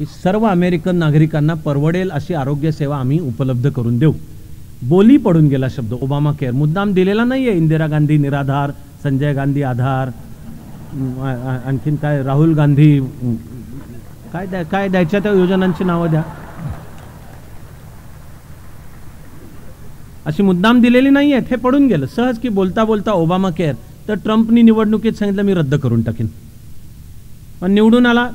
की सर्व अमेरिकन नागरिकांना परवडेल अशी आरोग्य सेवा आम्ही उपलब्ध करून देऊ. बोली पडून गेला शब्द ओबामा केअर. मुद्दाम दिलेला नाहीये. इंदिरा गांधी निराधार, संजय गांधी आधार, आणखीन काय राहुल गांधी, काय द्यायच्या त्या योजनांची नावं द्या. अशी मुद्दाम दिलेली नाही आहेत. हे पडून गेलं सहज की बोलता बोलता ओबामा केअर. तर ट्रम्पनी निवडणुकीत सांगितलं मी रद्द करून टाकीन. पण निवडून आला.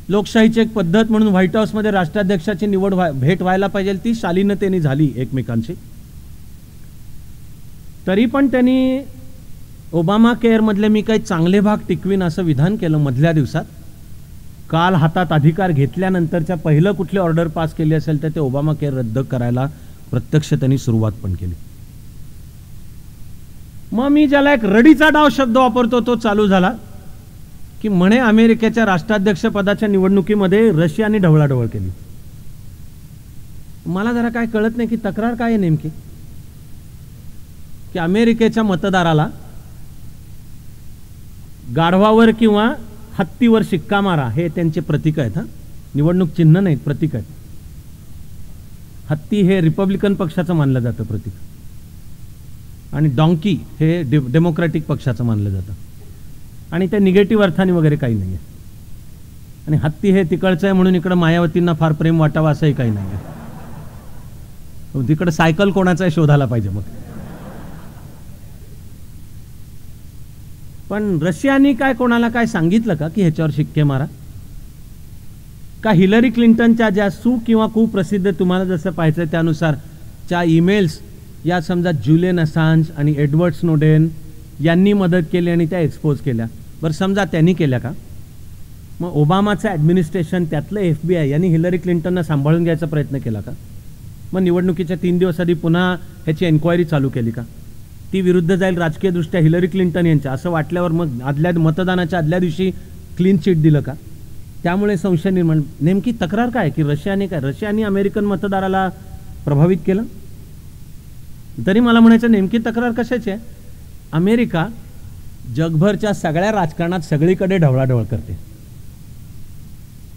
लोकशाहीची एक पद्धत म्हणून व्हाईट हाऊसमध्ये राष्ट्राध्यक्षाची भेट व्हायला पाहिजे ती शालीनतेने झाली एकमेकांची. तरी पण त्यांनी ओबामा केअर मधले मी काही चांगले भाग टिकवीन असं विधान केलं मधल्या दिवसात. काल हातात अधिकार घेतल्यानंतरच्या पहिलं कुठली ऑर्डर पास केली असेल तर ते ओबामा केअर रद्द करायला प्रत्यक्ष त्यांनी सुरुवात पण केली. मग मी ज्याला एक रडीचा डाव शब्द वापरतो तो चालू झाला की म्हणे अमेरिकेच्या राष्ट्राध्यक्ष पदाच्या निवडणुकीमध्ये रशियाने ढवळाढवळ केली. मला जरा काय कळत नाही की तक्रार काय आहे नेमकी. की अमेरिकेच्या मतदाराला गाढवावर किंवा हत्तीवर शिक्का मारा हे त्यांचे प्रतीक आहेत. निवडणूक चिन्ह नाहीत, प्रतीक आहेत. हत्ती हे रिपब्लिकन पक्षाचं मानलं जातं प्रतीक आणि डॉंकी हे डेमोक्रॅटिक पक्षाचं मानलं जातं आणि ते निगेटिव्ह अर्थाने वगैरे काही नाही आहे. आणि हत्ती हे तिकडचं आहे म्हणून इकडं मायावतींना फार प्रेम वाटावं असंही काही नाही आहे. तिकडं सायकल कोणाचा आहे शोधायला पाहिजे मग. पण रशियानी काय कोणाला काय सांगितलं का की ह्याच्यावर शिक्के मारा. का हिलरी क्लिंटनच्या ज्या किंवा कुप्रसिद्ध तुम्हाला जसं पाहायचं त्यानुसार च्या ईमेल्स या समजा जुलियन असांज आणि एडवर्ड स्नोडेन यांनी मदत केली आणि त्या एक्सपोज केल्या. बरं समजा त्यांनी केल्या का. मग ओबामाचं ॲडमिनिस्ट्रेशन त्यातलं FBI यांनी हिलरी क्लिंटनना सांभाळून घ्यायचा प्रयत्न केला का. मग निवडणुकीच्या 3 दिवस आधी पुन्हा ह्याची एन्क्वायरी चालू केली का. ती विरुद्ध जाईल राजकीयदृष्ट्या हिलरी क्लिंटन यांच्या असं वाटल्यावर मग मतदानाच्या आदल्या दिवशी क्लीन चिट दिलं का. त्यामुळे संशय निर्माण. नेमकी तक्रार काय की रशियाने अमेरिकन मतदाराला प्रभावित केलं. तरी मला म्हणायचं नेमकी तक्रार कशाची आहे. अमेरिका जगभरच्या सगळ्या राजकारणात सगळीकडे ढवळाढवळ करते.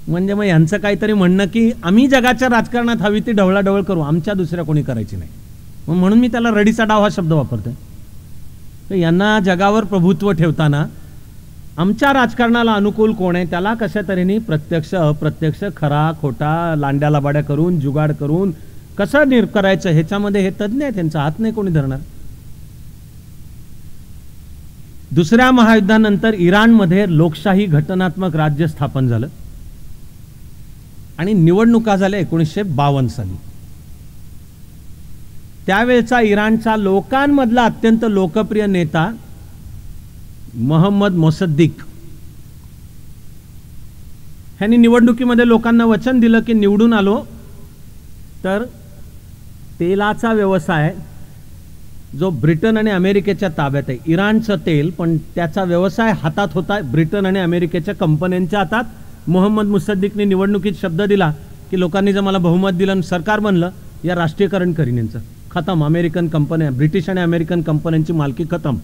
म्हणजे मग यांचं काहीतरी म्हणणं की आम्ही जगाच्या राजकारणात हवी ती ढवळाढवळ करू, आमच्या दुसऱ्या कोणी करायची नाही. मग म्हणून मी त्याला रडीचा डाव हा शब्द वापरतोय. तर यांना जगावर प्रभुत्व ठेवताना आमच्या राजकारणाला अनुकूल कोण आहे त्याला कशा तऱ्हेने प्रत्यक्ष अप्रत्यक्ष खरा खोटा लांड्या लबाड्या करून जुगाड करून कसं करायचं ह्याच्यामध्ये हे तज्ञ आहे. त्यांचा हात नाही कोणी धरणार. दुसऱ्या महायुद्धानंतर इराणमध्ये लोकशाही घटनात्मक राज्य स्थापन झालं आणि निवडणुका झाल्या 1952 साली. त्यावेळचा इराणचा लोकांमधला अत्यंत लोकप्रिय नेता मोहम्मद मोसद्दिक ह्यांनी निवडणुकीमध्ये लोकांना वचन दिलं की निवडून आलो तर तेलाचा व्यवसाय जो ब्रिटन आणि अमेरिकेच्या ताब्यात आहे. इराणचं तेल पण त्याचा व्यवसाय हातात होता ब्रिटन आणि अमेरिकेच्या कंपन्यांच्या हातात. मोहम्मद मुसद्दिकने निवडणुकीत शब्द दिला की लोकांनी जर मला बहुमत दिलं सरकार बनलं या राष्ट्रीयकरण करीन यांचं. खतम. अमेरिकन कंपन्या ब्रिटिश आणि अमेरिकन कंपन्यांची मालकी खतम.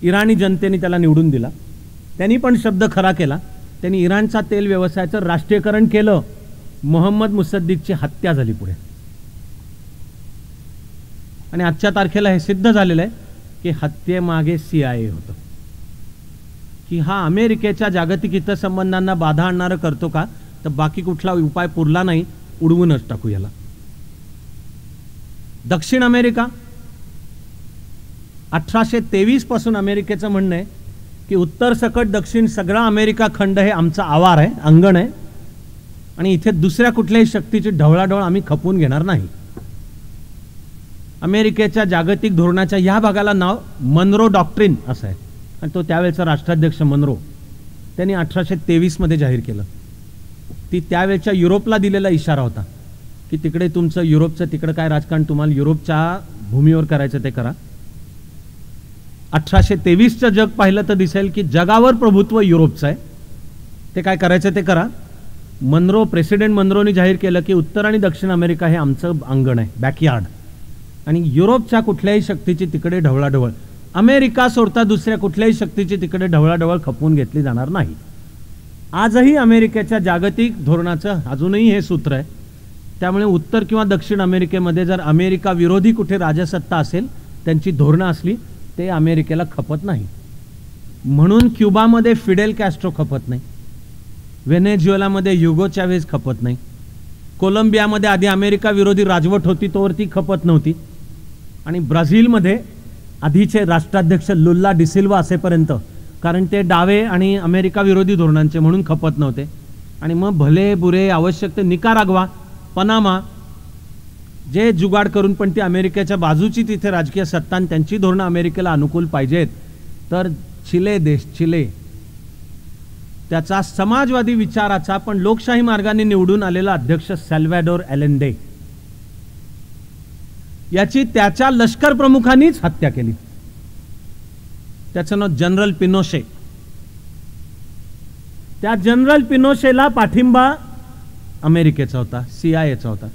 इराणी जनतेने त्याला निवडून दिला. त्यांनी पण शब्द खरा केला. त्यांनी इराणचा तेल व्यवसायाचं राष्ट्रीयकरण केलं. मोहम्मद मुसद्दिकची हत्या झाली पुढे आणि आजच्या तारखेला हे सिद्ध झालेलं आहे की हत्येमागे CIA होतं. की हा अमेरिकेच्या जागतिक हितसंबंधांना बाधा आणणारं करतो का तर बाकी कुठला उपाय पुरला नाही, उडवूनच टाकू याला. दक्षिण अमेरिका 1823 पासून अमेरिकेचं म्हणणं आहे की उत्तर सकट दक्षिण सगळा अमेरिका खंड हे आमचा आवार आहे, अंगण आहे आणि इथे दुसऱ्या कुठल्याही शक्तीची ढवळाढवळ आम्ही खपवून घेणार नाही. अमेरिकेच्या जागतिक धोरणाच्या या भागाला नाव मनरो डॉक्ट्रिन असं आहे आणि तो त्यावेळचा राष्ट्राध्यक्ष मनरो त्यांनी 1823 मध्ये जाहीर केलं. ती त्यावेळच्या युरोपला दिलेला इशारा होता की तिकडे तुमचं युरोपचं तिकडे काय राजकारण तुम्हाला युरोपच्या भूमीवर करायचं ते करा. 1823चं जग पाहिलं तर दिसेल की जगावर प्रभुत्व युरोपचं आहे. ते काय करायचं ते करा. प्रेसिडेंट मनरोने जाहीर केलं की उत्तर आणि दक्षिण अमेरिका हे आमचं अंगण आहे, बॅकयार्ड आणि युरोपच्या कुठल्याही शक्तीची तिकडे ढवळाढवळ अमेरिका सोडता दुसऱ्या कुठल्याही शक्तीची तिकडे ढवळाढवळ खपवून घेतली जाणार नाही. आजही अमेरिकेच्या जागतिक धोरणाचं अजूनही हे सूत्र आहे. त्यामुळे उत्तर किंवा दक्षिण अमेरिकेमध्ये जर अमेरिका विरोधी कुठे राजसत्ता असेल, त्यांची धोरणं असली, ते अमेरिकेला खपत नाही. म्हणून क्युबामध्ये फिडेल कॅस्ट्रो खपत नाही, व्हेनेझुएलामध्ये ह्युगो चॅव्हेज खपत नाही, कोलंबियामध्ये आधी अमेरिका विरोधी राजवट होती तोवर ती खपत नव्हती, आणि ब्राझीलमध्ये आधीचे राष्ट्राध्यक्ष लुल्ला डिसिल्वा असेपर्यंत, कारण ते डावे आणि अमेरिका विरोधी धोरणांचे म्हणून खपत नव्हते. आणि मग भले बुरे आवश्यक ते निकाराग्वा, पनामा, जे जुगाड करून पण ती अमेरिकेच्या बाजूची तिथे राजकीय सत्ता आणि त्यांची धोरणं अमेरिकेला अनुकूल पाहिजेत. तर चिले देश, चिले, त्याचा समाजवादी विचाराचा पण लोकशाही मार्गाने निवडून आलेला अध्यक्ष सॅल्व्हॅडोर ॲलेंडे याची त्याच्या लष्कर प्रमुखांनीच हत्या केली. त्याचं नाव जनरल पिनोशे. त्या जनरल पिनोशेला पाठिंबा अमेरिकेचा होता, CIA चा होता.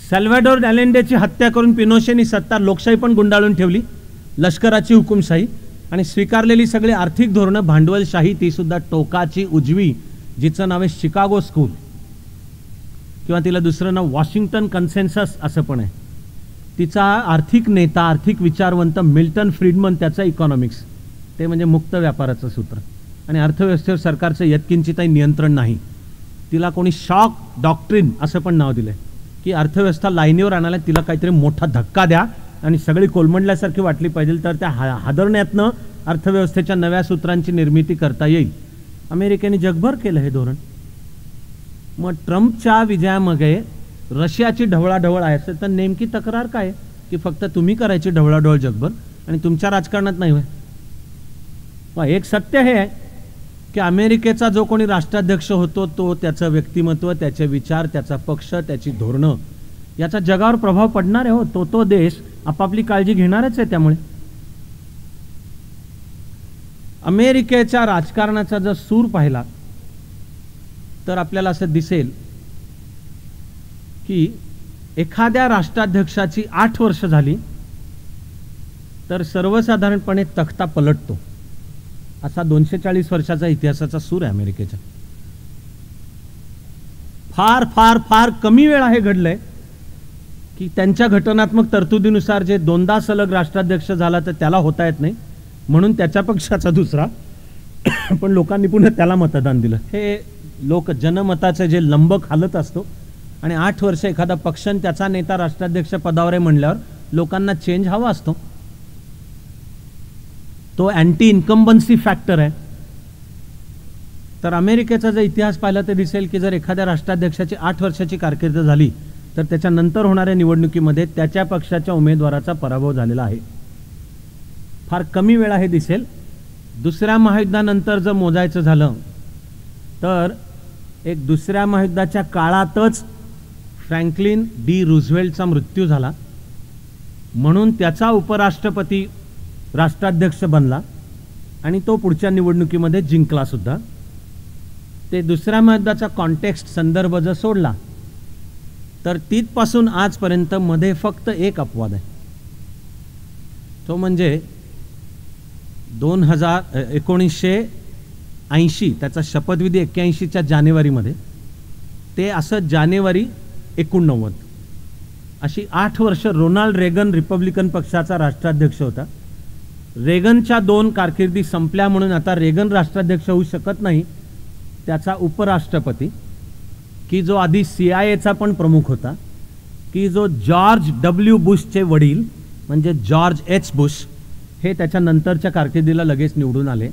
सॅल्व्हॅडोर ॲलेंडेची हत्या करून पिनोशेनी सत्ता लोकशाही पण गुंडाळून ठेवली, लष्कराची हुकुमशाही आणि स्वीकारलेली सगळी आर्थिक धोरणं भांडवलशाही, ती सुद्धा टोकाची उजवी, जिचं नाव आहे शिकागो स्कूल, किंवा तिला दुसरं नाव वॉशिंग्टन कन्सेन्सस असं पण आहे. तिचा आर्थिक नेता, आर्थिक विचारवंत मिल्टन फ्रीडमन, त्याचं इकॉनॉमिक्स, ते म्हणजे मुक्त व्यापाराचं सूत्र, आणि अर्थव्यवस्थेवर सरकारचं यत्किंचितही नियंत्रण नाही. तिला कोणी शॉक डॉक्ट्रिन असं पण नाव दिलंय, की अर्थव्यवस्था लाईनीवर आणायला तिला काहीतरी मोठा धक्का द्या आणि सगळी कोलमडल्यासारखी वाटली पाहिजे, तर त्या हादरण्यातनं अर्थव्यवस्थेच्या नव्या सूत्रांची निर्मिती करता येईल. अमेरिकेने जगभर केलं हे धोरण. मग ट्रम्पच्या विजयामागे रशियाची ढवळाढवळ आहे असेल तर नेमकी तक्रार काय, की फक्त तुम्ही करायची ढवळाढवळ जगभर आणि तुमच्या राजकारणात नाही होय? एक सत्य हे आहे की अमेरिकेचा जो कोणी राष्ट्राध्यक्ष होतो तो, त्याचं व्यक्तिमत्व, त्याचे विचार, त्याचा पक्ष, त्याची धोरणं, याचा जगावर प्रभाव पडणार आहे. हो, तो देश आपापली काळजी घेणारच आहे. त्यामुळे अमेरिकेच्या राजकारणाचा जर सूर पाहिला तर आपल्याला असं दिसेल की एखाद्या राष्ट्राध्यक्षाची 8 वर्ष झाली तर सर्वसाधारणपणे तख्ता पलटतो, असा 240 वर्षाचा इतिहासाचा सूर आहे अमेरिकेचा. फार फार फार कमी वेळा हे घडलंय की त्यांच्या घटनात्मक तरतुदीनुसार जे 2दा सलग राष्ट्राध्यक्ष झाला तर त्याला होता येत नाही, म्हणून त्याच्या पक्षाचा दुसरा, पण लोकांनी पुन्हा त्याला मतदान दिलं. हे लोक जनमताचे जे लंबक हालत असतो, आणि 8 वर्ष एखादा पक्ष आणि त्याचा नेता राष्ट्राध्यक्ष पदावर आहे म्हणल्यावर लोकांना चेंज हवा असतो. तो अँटी इन्कम्बन्सी फॅक्टर आहे. तर अमेरिकेचा जर इतिहास पाहिला तर दिसेल की जर एखाद्या राष्ट्राध्यक्षाची 8 वर्षाची कारकीर्द झाली तर त्याच्यानंतर होणाऱ्या निवडणुकीमध्ये त्याच्या पक्षाच्या उमेदवाराचा पराभव झालेला आहे. फार कमी वेळा हे दिसेल. दुसऱ्या महायुद्धानंतर जर मोजायचं झालं तर एक दुसऱ्या महायुद्धाच्या काळातच फ्रँकलिन डी रूझवेल्टचा मृत्यू झाला, म्हणून त्याचा उपराष्ट्रपती राष्ट्राध्यक्ष बनला आणि तो पुढच्या निवडणुकीमध्ये जिंकला सुद्धा. ते दुसऱ्या महायुद्धाचा कॉन्टेक्स्ट संदर्भ जर सोडला तर तिथपासून आजपर्यंत मध्ये फक्त एक अपवाद आहे. तो म्हणजे 1980 त्याचा शपथविधी 81च्या जानेवारीमध्ये, ते असं जानेवारी 89, अशी 8 वर्ष रोनाल्ड रेगन रिपब्लिकन पक्षाचा राष्ट्राध्यक्ष होता. रेगनच्या 2 कारकिर्दी संपल्या म्हणून आता रेगन राष्ट्राध्यक्ष होऊ शकत नाही. त्याचा उपराष्ट्रपती, की जो आधी CIAचा पण प्रमुख होता, की जो जॉर्ज W बुशचे वडील म्हणजे जॉर्ज H बुश, हे त्याच्या नंतरच्या कारकिर्दीला लगेच निवडून आले,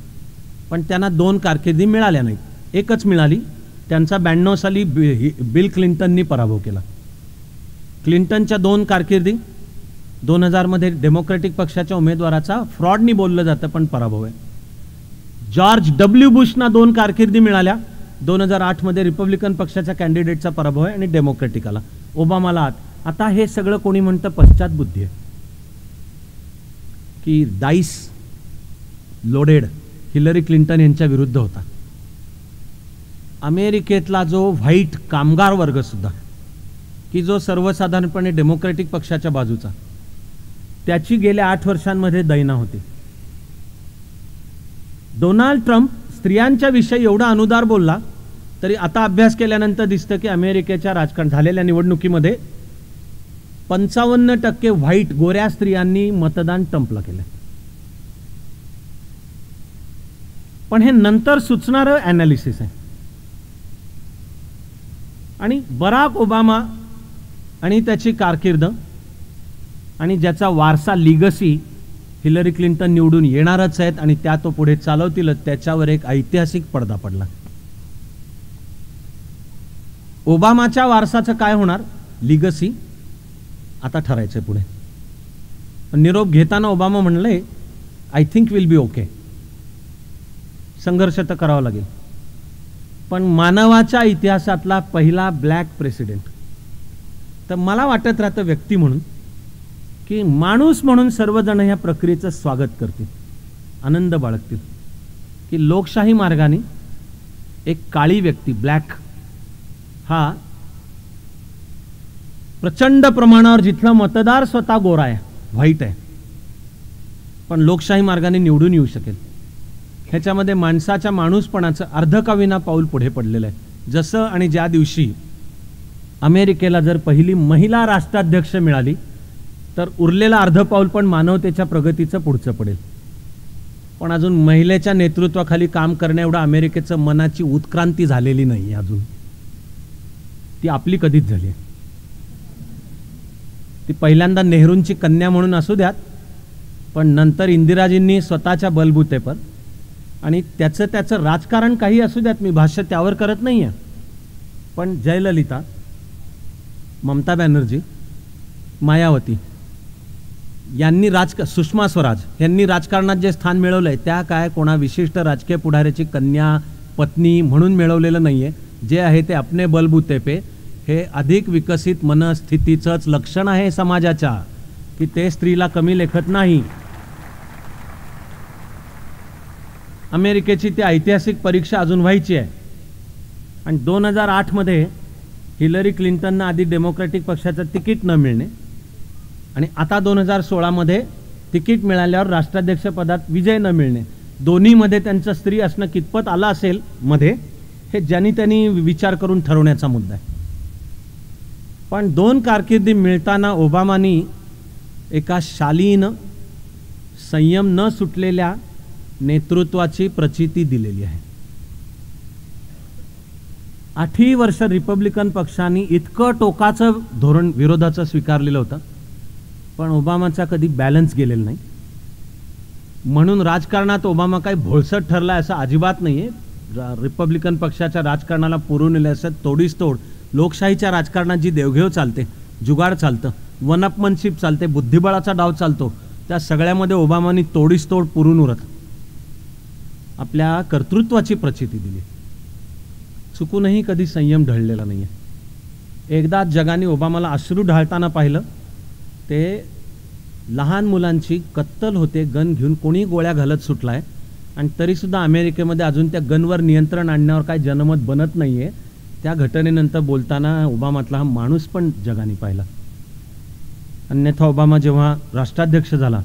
पण त्यांना 2 कारकिर्दी मिळाल्या नाहीत. एकच मिळाली. त्यांचा 92 साली बिल क्लिंटननी पराभव केला. क्लिंटनच्या 2 कारकिर्दी, 2000 मध्ये डेमोक्रेटिक पक्षाच्या उमेदवाराचा फ्रॉडनी बोललं जातं पण पराभव आहे. जॉर्ज W बुशना 2 कारकिर्दी मिळाल्या. 2008 मध्ये रिपब्लिकन पक्षाच्या कॅन्डिडेटचा पराभव आहे आणि डेमोक्रेटिकला, ओबामाला. आता हे सगळं कोणी म्हणतं पश्चात बुद्धी आहे, की डाईस लोडेड हिलरी क्लिंटन यांच्या विरुद्ध होता. अमेरिकेतला जो व्हाईट कामगार वर्ग सुद्धा, की जो सर्वसाधारणपणे डेमोक्रेटिक पक्षाच्या बाजूचा, त्याची गेल्या 8 वर्षांमध्ये दैना होती. डोनाल्ड ट्रम्प स्त्रियांच्या विषयी एवढा अनुदार बोलला, तरी आता अभ्यास केल्यानंतर दिसतं की अमेरिकेच्या राजकारण झालेल्या निवडणुकीमध्ये 55% व्हाईट गोऱ्या स्त्रियांनी मतदान ट्रम्पला केलं. पण हे नंतर सुचणारं ॲनालिसिस आहे. आणि बराक ओबामा आणि त्याची कारकीर्द आणि ज्याचा वारसा लिगसी हिलरी क्लिंटन निवडून येणारच आहेत आणि त्या तो पुढे चालवतीलच, त्याच्यावर एक ऐतिहासिक पडदा पडला. ओबामाच्या वारसाचं काय होणार, लिगसी आता ठरायचं पुढे. निरोप घेताना ओबामा म्हणले, I think will be okay. संघर्ष तर करावा लागेल, पण मानवाच्या इतिहासातला पहिला ब्लॅक प्रेसिडेंट. तर मला वाटत राहतं व्यक्ती म्हणून की माणूस म्हणून सर्वजण ह्या प्रक्रियेचं स्वागत करतील, आनंद बाळगतील की लोकशाही मार्गाने एक काळी व्यक्ती, ब्लॅक, हा प्रचंड प्रमाणावर, जिथला मतदार स्वतः गोरा आहे, व्हाईट आहे, पण लोकशाही मार्गाने निवडून येऊ शकेल. ह्याच्यामध्ये माणसाच्या माणूसपणाचं अर्ध का विना पाऊल पुढे पडलेलं आहे. जसं आणि ज्या दिवशी अमेरिकेला जर पहिली महिला राष्ट्राध्यक्ष मिळाली, तर उरलेलं अर्ध पाऊल पण मानवतेच्या प्रगतीचं पुढचं पडेल. पण अजून महिलेच्या नेतृत्वाखाली काम करण्या एवढं अमेरिकेचं मनाची उत्क्रांती झालेली नाही अजून. ती आपली कधीच झाली. ती पहिल्यांदा नेहरूंची कन्या म्हणून असू द्यात, पण नंतर इंदिराजींनी स्वतःच्या बलबुतेपर, आणि त्याचं राजकारण काही असू द्यात, मी भाष्य त्यावर करत नाही आहे, पण जयललिता, ममता बॅनर्जी, मायावती यांनी सुषमा स्वराज यांनी राजकारणात जे स्थान मिळवलं आहे, त्या काय कोणा विशिष्ट राजकीय पुढाऱ्याची कन्या, पत्नी म्हणून मिळवलेलं नाही आहे. जे आहे ते अपने बलबुते पे, हे अधिक विकसित मनस्थितीचंच लक्षण आहे समाजाच्या, की ते स्त्रीला कमी लेखत नाही. अमेरिकेची ती ऐतिहासिक परीक्षा अजून व्हायची आहे. आणि 2008 मध्ये हिलरी क्लिंटनना आधी डेमोक्रॅटिक पक्षाचं तिकीट न मिळणे आणि आता 2016 मध्ये तिकीट मिळाल्यावर राष्ट्राध्यक्षपदात विजय न मिळणे, दोन्हीमध्ये त्यांचं स्त्री असणं कितपत आलं असेल मध्ये, हे ज्यांनी त्यांनी विचार करून ठरवण्याचा मुद्दा आहे. पण दोन कारकिर्दी मिळताना ओबामानी एका शालीन, संयम न सुटलेल्या नेतृत्वाची प्रचिती दिलेली आहे. 8 वर्ष रिपब्लिकन पक्षाने इतकं टोकाचं धोरण विरोधाचं स्वीकारलेलं होतं, पण ओबामाचा कधी बॅलन्स गेलेला नाही. म्हणून राजकारणात ओबामा काही भोळसट ठरला असं अजिबात नाही आहे. रिपब्लिकन पक्षाच्या राजकारणाला पुरून नेले असं तोडीस तोड. लोकशाहीच्या राजकारणात जी देवघेव चालते, जुगाड चालतं, वनअपमनशिप चालते, बुद्धिबळाचा डाव चालतो, त्या सगळ्यामध्ये ओबामानी तोडीस तोड पुरून उरत आपल्या कर्तृत्वाची प्रचिती दिली. चुकूनही कधी संयम ढळलेला नाही आहे. एकदा जगाने ओबामाला अश्रू ढाळताना पाहिलं, ते लहान मुलांची कत्तल होते, गन घेऊन कोणी गोळ्या घालत सुटलाय, आणि तरीसुद्धा अमेरिकेमध्ये अजून त्या गनवर नियंत्रण आणण्यावर काय जनमत बनत नाही आहे. त्या घटनेनंतर बोलताना ओबामातला हा माणूस पण जगाने पाहिला. अन्यथा ओबामा जेव्हा राष्ट्राध्यक्ष झाला,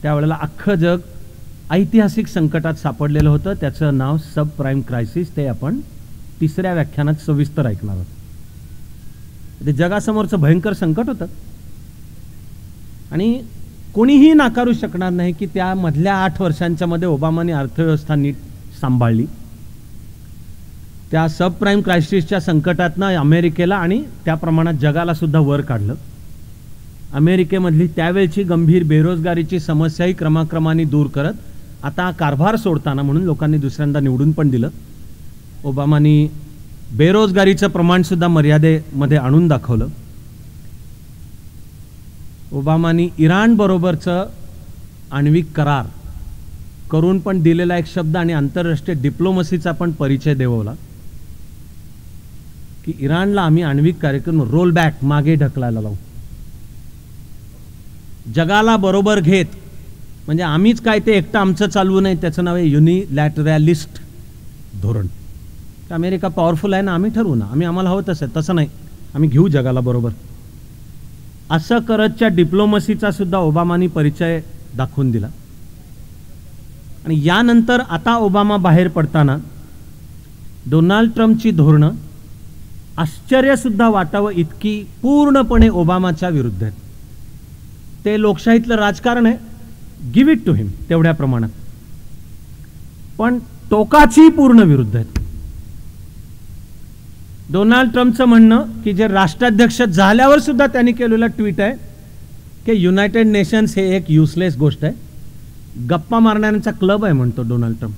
त्यावेळेला अख्खं जग ऐतिहासिक संकटात सापडलेलं होतं. त्याचं नाव सब प्राईम क्रायसिस. ते आपण 3ऱ्या व्याख्यानात सविस्तर ऐकणार आहोत. ते जगासमोरचं भयंकर संकट होतं आणि कोणीही नाकारू शकणार नाही की त्या मधल्या 8 वर्षांच्या मध्ये ओबामाने अर्थव्यवस्था नीट सांभाळली. त्या सब प्राईम क्रायसिसच्या संकटातनं अमेरिकेला आणि त्या प्रमाणात जगाला सुद्धा वर काढलं. अमेरिकेमधली त्यावेळची गंभीर बेरोजगारीची समस्याही क्रमाक्रमाने दूर करत आता कारभार सोडताना, म्हणून लोकांनी दुसऱ्यांदा निवडून पण दिलं, ओबामानी बेरोजगारीचं प्रमाण सुद्धा मर्यादेमध्ये आणून दाखवलं. ओबामानी इराण बरोबरचं आण्विक करार करून पण दिलेला एक शब्द आणि आंतरराष्ट्रीय डिप्लोमसीचा पण परिचय देवला की इराणला आम्ही आण्विक कार्यक्रम रोल बॅक, मागे ढकलायला लावू. जगाला बरोबर घेत, म्हणजे आम्हीच काय ते एकटं आमचं चालवू नये, त्याचं नाव आहे युनिलॅटरलिस्ट धोरण. अमेरिका पॉवरफुल आहे ना, आम्ही ठरवू ना, आम्हाला हवं तसं नाही, आम्ही घेऊ जगाला बरोबर. असं करतच्या डिप्लोमसीचा सुद्धा ओबामानी परिचय दाखवून दिला. आणि यानंतर आता ओबामा बाहेर पडताना डोनाल्ड ट्रम्पची धोरणं आश्चर्यसुद्धा वाटावं इतकी पूर्णपणे ओबामाच्या विरुद्ध आहेत. ते लोकशाहीतलं राजकारण आहे, गिव्ह इट टू हिम तेवढ्या प्रमाणात, पण टोकाची पूर्ण विरुद्ध आहेत. डोनाल्ड ट्रम्पचं म्हणणं की जे राष्ट्राध्यक्ष झाल्यावर सुद्धा त्यांनी केलेलं ट्विट आहे की युनायटेड नेशन्स हे एक युजलेस गोष्ट आहे, गप्पा मारणाऱ्यांचा क्लब आहे म्हणतो डोनाल्ड ट्रम्प,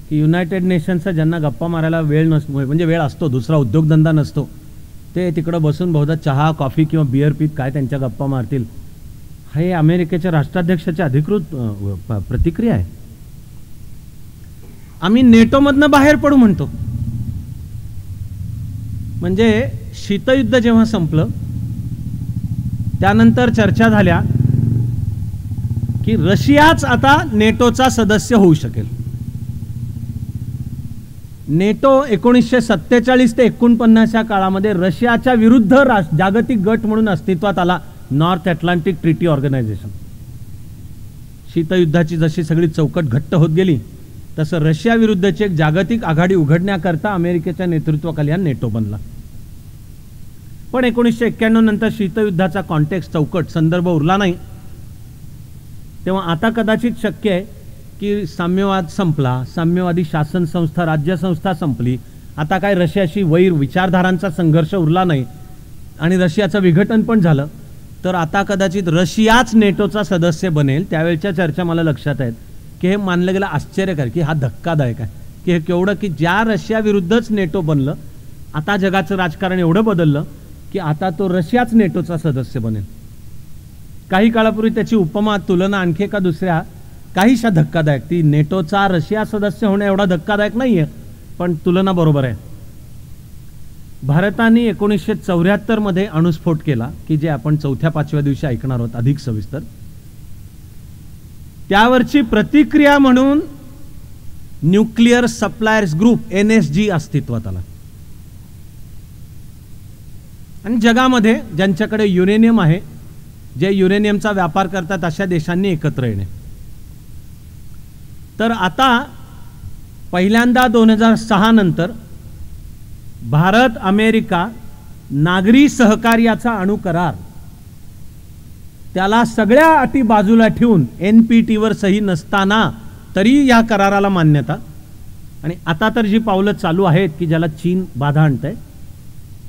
की युनायटेड नेशन्सचा ज्यांना गप्पा मारायला वेळ नसतो, म्हणजे वेळ असतो, दुसरा उद्योगधंदा नसतो, ते तिकडं बसून बहुधा चहा कॉफी किंवा बियर पीत काय त्यांच्या गप्पा मारतील, हे अमेरिकेच्या राष्ट्राध्यक्षाची अधिकृत प्रतिक्रिया आहे. आम्ही नेटोमधनं बाहेर पडू म्हणतो. म्हणजे शीतयुद्ध जेव्हा संपलं त्यानंतर चर्चा झाल्या की रशियाच आता नेटोचा सदस्य होऊ शकेल. नेटो 1947 ते 49 या काळामध्ये रशियाच्या विरुद्ध जागतिक गट म्हणून अस्तित्वात आला, नॉर्थ अटलांटिक ट्रिटी ऑर्गनायझेशन. शीतयुद्धाची जशी सगळी चौकट घट्ट होत गेली तसं रशिया विरुद्धची एक जागतिक आघाडी उघडण्याकरता अमेरिकेच्या नेतृत्वाखाली हा नेटो बनला. पण 1991 नंतर शीतयुद्धाचा कॉन्टेक्स्ट चौकट संदर्भ उरला नाही, तेव्हा आता कदाचित शक्य आहे की साम्यवाद संपला, साम्यवादी शासन संस्था राज्यसंस्था संपली, आता काय रशियाशी वैर विचारधारांचा संघर्ष उरला नाही आणि रशियाचं विघटन पण झालं, तर आता कदाचित रशियाच नेटोचा सदस्य बनेल. त्यावेळच्या चर्चा मला लक्षात आहेत की हे मानलं गेलं आश्चर्यकारक की हा धक्कादायक आहे की हे केवढं की ज्या रशिया विरुद्धच नेटो बनलं, आता जगाचं राजकारण एवढं बदललं की आता तो रशियाच नेटोचा सदस्य बनेल. काही काळापूर्वी त्याची उपमा तुलना आणखी एका दुसऱ्या काहीशा धक्कादायक, ती नेटोचा रशिया सदस्य होणं एवढा धक्कादायक नाही आहे, पण तुलना बरोबर आहे. भारताने 1974 मध्ये अणुस्फोट केला की जे आपण 4-5व्या दिवशी ऐकणार आहोत अधिक सविस्तर. त्यावरची प्रतिक्रिया म्हणून न्यूक्लिअर सप्लायर्स ग्रुप NSG अस्तित्वात आला आणि जगामध्ये ज्यांच्याकडे युरेनियम आहे, जे युरेनियमचा व्यापार करतात अशा देशांनी एकत्र येणे. तर आता पहिल्यांदा 2006 नंतर भारत अमेरिका नागरी सहकार्याचा अणुकरार, त्याला सगळ्या अटी बाजूला ठेवून NPT वर सही नसताना तरी या कराराला मान्यता. आणि आता तर जी पावलं चालू आहेत की ज्याला चीन बाधा आणतंय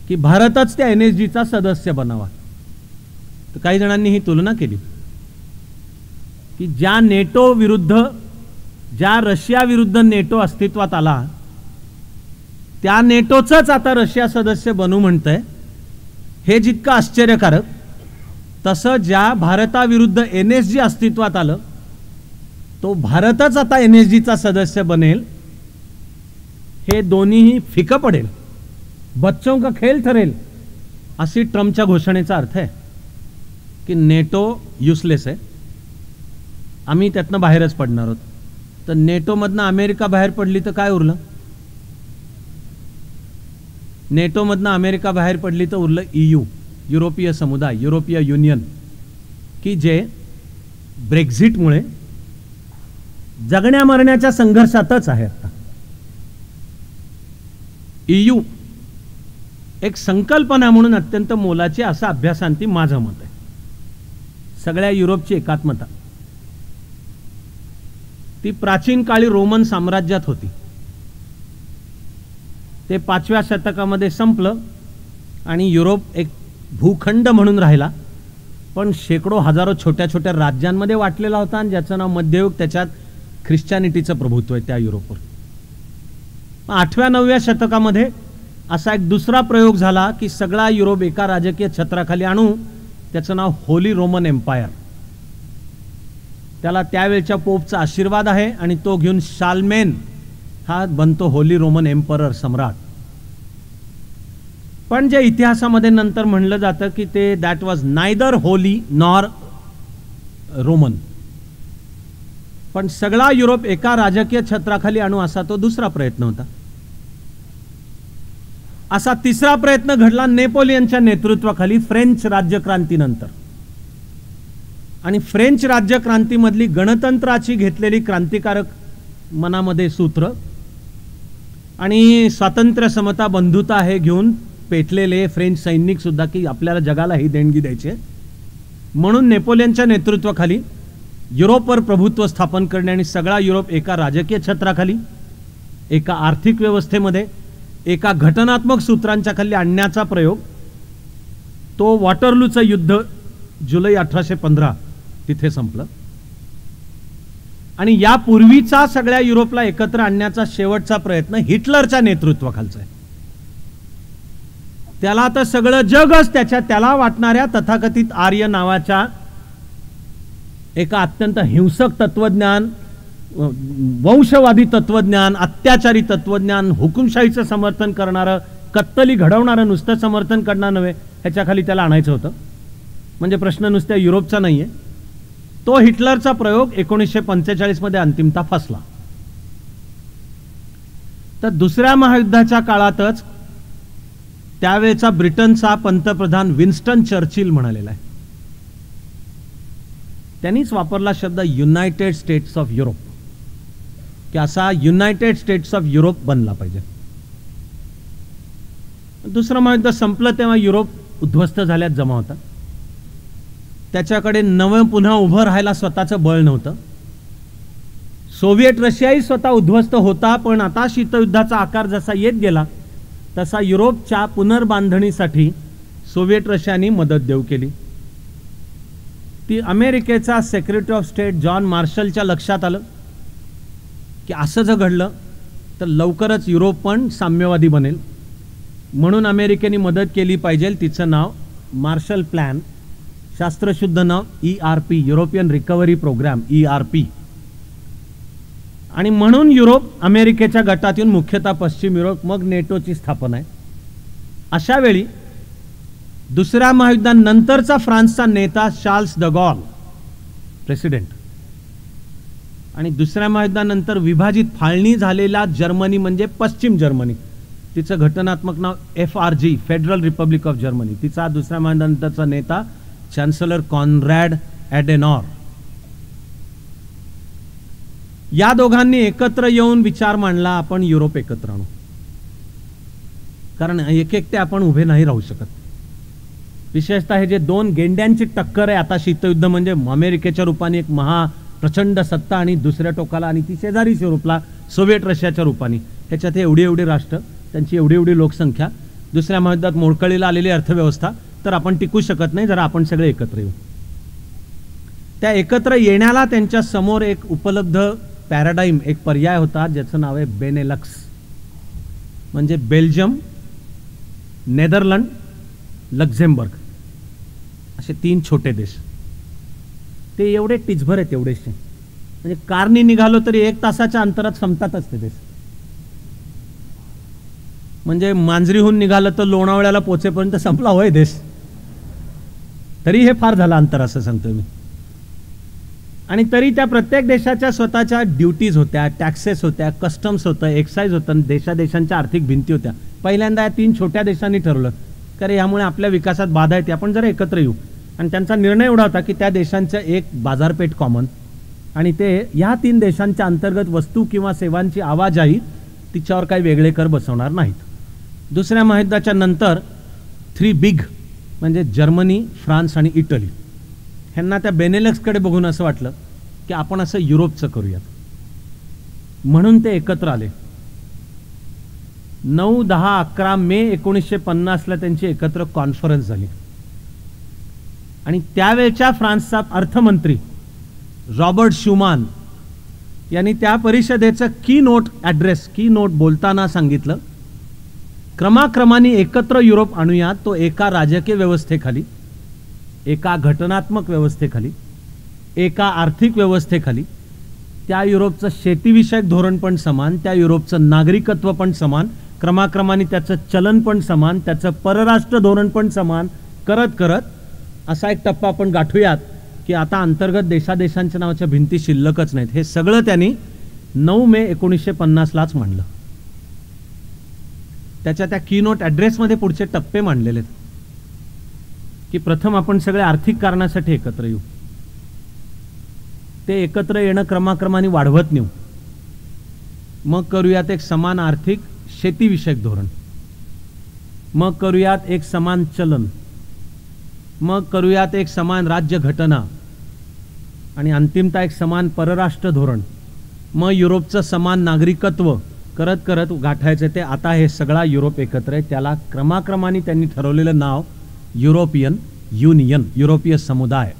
की भारतच त्या NSGचा सदस्य बनावा. तर काही जणांनी ही तुलना केली की ज्या नेटो विरुद्ध, ज्या रशिया विरुद्ध नेटो अस्तित्वात आला त्या नेटोचंच आता रशिया सदस्य बनू म्हणतंय. हे जितकं आश्चर्यकारक, तसं ज्या भारताविरुद्ध NSG अस्तित्वात आलं तो भारतच आता NSGचा सदस्य बनेल, हे दोन्हीही फिकं पडेल, बच्चों का खेळ ठरेल, अशी ट्रम्पच्या घोषणेचा अर्थ आहे की नेटो युजलेस आहे, आम्ही त्यातनं बाहेरच पडणार आहोत. तर नेटोमधनं अमेरिका बाहेर पडली तर काय उरलं? नेटोमधनं अमेरिका बाहेर पडली तर उरलं EU, युरोपीय समुदाय, युरोपीय युनियन, की जे ब्रेक्झिटमुळे जगण्या मरण्याच्या संघर्षातच आहे. आता EU एक संकल्पना म्हणून अत्यंत मोलाची असं अभ्यासांती माझं मत आहे. सगळ्या युरोपची एकात्मता ती प्राचीन काळी रोमन साम्राज्यात होती. ते 5व्या शतकामध्ये संपलं आणि युरोप एक भूखंड म्हणून राहिला, पण शेकडो हजारो छोट्या छोट्या राज्यांमध्ये वाटलेला होता आणि ज्याचं नाव मध्ययुग, त्याच्यात ख्रिश्चॅनिटीचं प्रभुत्व आहे त्या युरोपवर. 8व्या-9व्या शतकामध्ये असा एक दुसरा प्रयोग झाला की सगळा युरोप एका राजकीय छत्राखाली आणू, त्याचं नाव होली रोमन एम्पायर. त्याला त्यावेळच्या पोपचा आशीर्वाद आहे आणि तो घेऊन शाल्मेन हा बनतो होली रोमन एम्परर, सम्राट. पण जे इतिहासामध्ये नंतर म्हणलं जातं की ते that was neither Holy nor Roman. पण सगळा युरोप एका राजकीय छत्राखाली आणू असा तो दुसरा प्रयत्न होता. असा तिसरा प्रयत्न घडला नेपोलियनच्या नेतृत्वाखाली फ्रेंच राज्यक्रांतीनंतर. आणि फ्रेंच राज्यक्रांतीमधली गणतंत्राची घेतलेली क्रांतिकारक मनामध्ये सूत्र आणि स्वातंत्र्य, समता, बंधुता हे घेऊन पेटलेले फ्रेंच सैनिक सुद्धा की आपल्याला जगाला ही देणगी द्यायची आहे, म्हणून नेपोलियनच्या नेतृत्वाखाली युरोपवर प्रभुत्व स्थापन करणे आणि सगळा युरोप एका राजकीय छत्राखाली, एका आर्थिक व्यवस्थेमध्ये, एका घटनात्मक सूत्रांच्या खाली आणण्याचा प्रयोग, तो वॉटरलूचं युद्ध जुलै 1815 तिथे संपलं. आणि यापूर्वीचा सगळ्या युरोपला एकत्र आणण्याचा शेवटचा प्रयत्न हिटलरच्या नेतृत्वाखालचा आहे. त्याला आता सगळं जगच त्याला वाटणाऱ्या तथाकथित आर्य नावाच्या एका अत्यंत हिंसक तत्वज्ञान, वंशवादी तत्वज्ञान, अत्याचारी तत्वज्ञान, हुकुमशाहीचं समर्थन करणारं, कत्तली घडवणारं नुसतं समर्थन करणार नव्हे, ह्याच्या खाली त्याला आणायचं होतं. म्हणजे प्रश्न नुसत्या युरोपचा नाहीये. तो हिटलरचा प्रयोग 1945 मध्ये अंतिमतः फसला. तर दुसऱ्या महायुद्धाच्या काळातच त्यावेळेचा ब्रिटनचा पंतप्रधान विन्स्टन चर्चिल म्हणालेला आहे, त्यांनीच वापरला शब्द युनायटेड स्टेट्स ऑफ युरोप, की असा युनायटेड स्टेट्स ऑफ युरोप बनला पाहिजे. दुसरं महायुद्ध संपलं तेव्हा युरोप उद्ध्वस्त झाल्यात जमा होता. त्याच्याकडे नवं पुन्हा उभं राहायला स्वतःचं बळ नव्हतं. सोव्हिएट रशियाही स्वतः उद्ध्वस्त होता, पण आता शीतयुद्धाचा आकार जसा येत गेला तसा युरोपच्या पुनर्बांधणीसाठी सोव्हिएट रशियाने मदत देऊ केली. ती अमेरिकेचा सेक्रेटरी ऑफ स्टेट जॉन मार्शलच्या लक्षात आलं की असं जर घडलं तर लवकरच युरोप पण साम्यवादी बनेल, म्हणून अमेरिकेने मदत केली पाहिजे. तिचं नाव मार्शल प्लॅन, शास्त्रशुद्ध नाव ERP, European recovery program, ERP. आणि म्हणून युरोप अमेरिकेच्या गटातून मुख्यतः पश्चिम युरोप, मग नेटोची स्थापना आहे. अशा वेळी दुसऱ्या महायुद्धानंतरचा फ्रान्सचा नेता चार्ल्स द गॉल प्रेसिडेंट, आणि दुसऱ्या महायुद्धानंतर विभाजित फाळणी झालेला जर्मनी म्हणजे पश्चिम जर्मनी, तिचं घटनात्मक नाव FRG, federal Republic of Germany, तिचा दुसऱ्या महायुद्धानंतरचा नेता चान्सलर कॉन्रॅड ॲडेनॉर. या दोघांनी एकत्र येऊन विचार मांडला, आपण युरोप एकत्र आणू, कारण एकटे आपण उभे नाही राहू शकत. विशेषतः हे जे दोन गेंड्यांची टक्कर आहे आता शीतयुद्ध, म्हणजे अमेरिकेच्या रूपाने एक महा प्रचंड सत्ता आणि दुसऱ्या टोकाला आणि ती शेजारीच युरोपला सोव्हिएट रशियाच्या रूपाने, ह्याच्यात एवढी राष्ट्र, त्यांची एवढी लोकसंख्या, दुसऱ्या महायुद्धात मोडकळीला आलेली अर्थव्यवस्था, तर आपण टिकू शकत नाही जरा आपण सगळे एकत्र येऊ. त्या एकत्र येण्याला त्यांच्या समोर एक उपलब्ध पॅराडाईम, एक पर्याय होता ज्याचं नाव आहे बेनेलक्स, म्हणजे बेल्जियम, नेदरलंड, लक्झेंबर्ग, असे 3 छोटे देश. ते एवढे टिचभर आहेत, एवढेशे, म्हणजे कारनी निघालो तरी 1 तासाच्या अंतरात संपतातच ते देश. म्हणजे मांजरीहून निघालं तर लोणावळ्याला पोचेपर्यंत संपला होय देश, तरी हे फार झालं अंतर असं सांगतो मी. आणि तरी त्या प्रत्येक देशाच्या स्वतःच्या ड्युटीज होत्या, टॅक्सेस होत्या, कस्टम्स होतं, एक्साईज होतं, देशांच्या आर्थिक भिंती होत्या. पहिल्यांदा या 3 छोट्या देशांनी ठरवलं की यामुळे आपल्या विकासात बाधा येते, आपण जरा एकत्र येऊ. आणि त्यांचा निर्णय एवढा होता की त्या देशांचं एक बाजारपेठ कॉमन, आणि ते या 3 देशांच्या अंतर्गत वस्तू किंवा सेवांची आवाजाही तिच्यावर काही वेगळे कर बसवणार नाहीत. दुसऱ्या महायुद्धाच्या नंतर 3 बिग म्हणजे जर्मनी, फ्रान्स आणि इटली, ह्यांना त्या बेनेलक्सकडे बघून असं वाटलं की आपण असं युरोपचं करूयात, म्हणून ते एकत्र आले. 9, 10, 11 मे 1950 ला त्यांची एकत्र कॉन्फरन्स झाली. आणि त्यावेळच्या फ्रान्सचा अर्थमंत्री रॉबर्ट शुमान यांनी त्या परिषदेचं की नोट बोलताना सांगितलं, क्रमाक्रमाने एकत्र युरोप आणूया, तो एका राजकीय व्यवस्थेखाली, एका घटनात्मक व्यवस्थेखाली, एका आर्थिक व्यवस्थेखाली. त्या युरोपचं शेतीविषयक धोरण पण समान, त्या युरोपचं नागरिकत्व पण समान, क्रमाक्रमाने त्याचं चलन पण समान, त्याचं परराष्ट्र धोरण पण समान करत करत असा एक टप्पा आपण गाठूयात की आता अंतर्गत देशांच्या नावाच्या भिंती शिल्लकच नाहीत. हे सगळं त्यांनी 9 मे 1950 लाच मांडलं. त्याच्या त्या कीनोट ॲड्रेसमध्ये पुढचे टप्पे मांडलेले आहेत की प्रथम आपण सगळे आर्थिक कारणासाठी एकत्र येऊ, ते एकत्र येणं क्रमाक्रमाने वाढवत नेऊ. मग करूयात एक समान आर्थिक शेतीविषयक धोरण, मग करूयात एक समान चलन, मग करूयात एक समान राज्य घटना आणि अंतिमतः एक समान परराष्ट्र धोरण, मग युरोपचं समान नागरिकत्व करत करत गाठायचं. ते आता हे सगळा युरोप एकत्र आहे. त्याला क्रमाक्रमाने त्यांनी ठरवलेलं नाव युरोपियन युनियन, युरोपीय समुदाय.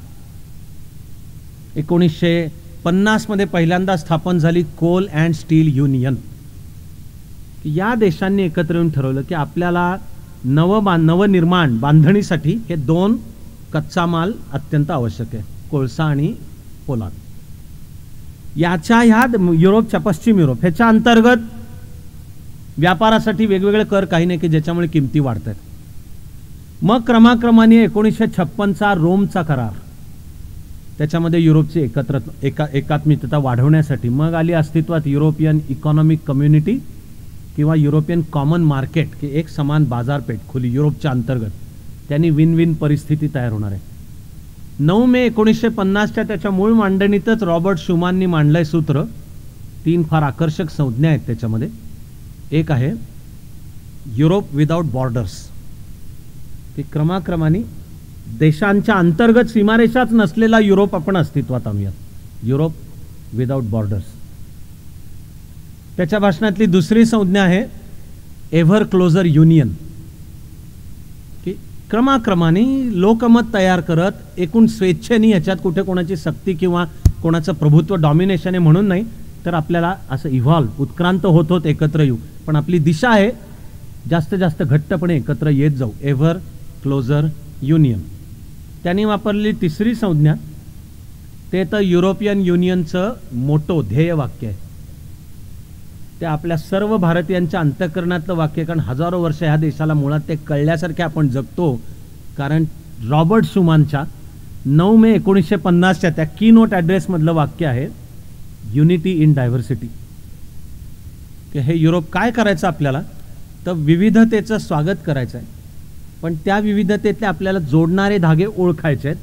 1950 मध्ये पहिल्यांदा स्थापन झाली कोल अँड स्टील युनियन. या देशांनी एकत्र येऊन ठरवलं की आपल्याला नवनिर्माण बांधणीसाठी हे 2 कच्चा माल अत्यंत आवश्यक आहे, कोळसा आणि पोलाद. याच्या ह्या युरोपच्या पश्चिम युरोप ह्याच्या अंतर्गत व्यापारासाठी वेगवेगळे कर काही नाही की ज्याच्यामुळे किमती वाढतात. मग क्रमाक्रमाने 1956चा रोमचा करार, त्याच्यामध्ये युरोपची एकात्मिकता वाढवण्यासाठी मग आली अस्तित्वात युरोपियन इकॉनॉमिक कम्युनिटी किंवा युरोपियन कॉमन मार्केट, की एक समान बाजारपेठ खुली युरोपच्या अंतर्गत. त्यांनी विन विन परिस्थिती तयार होणार आहे. 9 मे 1950च्या त्याच्या मूळ मांडणीतच रॉबर्ट शुमाननी मांडलंय सूत्र. 3 फार आकर्षक संज्ञा आहेत त्याच्यामध्ये. एक आहे युरोप विदाउट बॉर्डर्स, की क्रमाक्रमाने देशांच्या अंतर्गत सीमारेषाच नसलेला युरोप आपण अस्तित्वात आणूयात, युरोप विदाउट बॉर्डर्स. त्याच्या भाषणातली दुसरी संज्ञा आहे एव्हर क्लोजर युनियन, की क्रमाक्रमाने लोकमत तयार करत एकूण स्वेच्छेने, याच्यात कुठे कोणाची सक्ती किंवा कोणाचं प्रभुत्व डॉमिनेशन आहे म्हणून नाही, तर आपल्याला असं इव्हॉल्व उत्क्रांत होत होत एकत्र येऊ. पण आपली दिशा आहे जास्तीत जास्त घट्टपणे एकत्र येत जाऊ, एव्हर क्लोजर युनियन. त्यांनी वापरलेली तिसरी संज्ञा ते तर युरोपियन युनियनचं मोठं ध्येय वाक्य आहे. ते आपल्या सर्व भारतीयांच्या अंतःकरणातलं वाक्य, कारण हजारो वर्ष ह्या देशाला मुळात ते कळल्यासारखे आपण जगतो. कारण रॉबर्ट शुमानच्या 9 मे 1950च्या त्या की नोट ॲड्रेसमधलं वाक्य आहे युनिटी इन डायव्हर्सिटी. की हे युरोप काय करायचं आपल्याला, तर विविधतेचं स्वागत करायचं आहे, पण त्या विविधतेतले आपल्याला जोडणारे धागे ओळखायचे आहेत.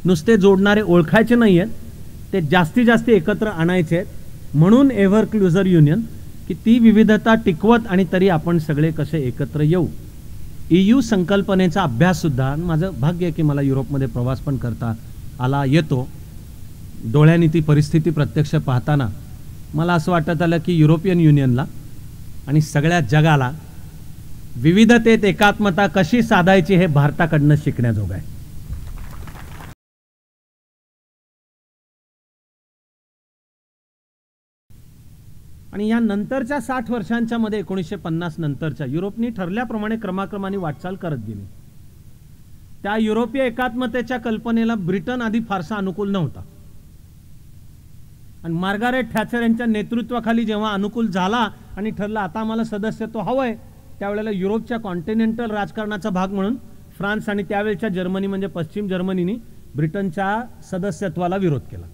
नुसते जोडणारे ओळखायचे नाही आहेत, ते जास्तीत जास्त एकत्र आणायचे आहेत. म्हणून एव्हर क्लोजर युनियन, की ती विविधता टिकवत आणि तरी आपण सगळे कसे एकत्र येऊ. EU संकल्पनेचा अभ्यास सुद्धा, माझं भाग्य आहे की मला युरोपमध्ये प्रवास पण करता आला येतो. डोळ्यांनी ती परिस्थिती प्रत्यक्ष पाहताना मला असं वाटत आलं की युरोपियन युनियनला आणि सगळ्या जगाला विविधतेत एकात्मता कशी साधायची हे भारताकडनं शिकण्याजोगं आहे. आणि या नंतरच्या 60 वर्षांच्या मध्ये 1950 नंतरच्या युरोपनी ठरल्याप्रमाणे क्रमाक्रमाने वाटचाल करत गेली. त्या युरोपीय एकात्मतेच्या कल्पनेला ब्रिटन आधी फारसा अनुकूल नव्हता. आणि मार्गारेट थॅचर यांच्या नेतृत्वाखाली जेव्हा अनुकूल झाला आणि ठरलं आता आम्हाला सदस्यत्व हवंय, त्यावेळेला युरोपच्या कॉन्टिनेंटल राजकारणाचा भाग म्हणून फ्रान्स आणि त्यावेळच्या जर्मनी म्हणजे पश्चिम जर्मनीने ब्रिटनच्या सदस्यत्वाला विरोध केला.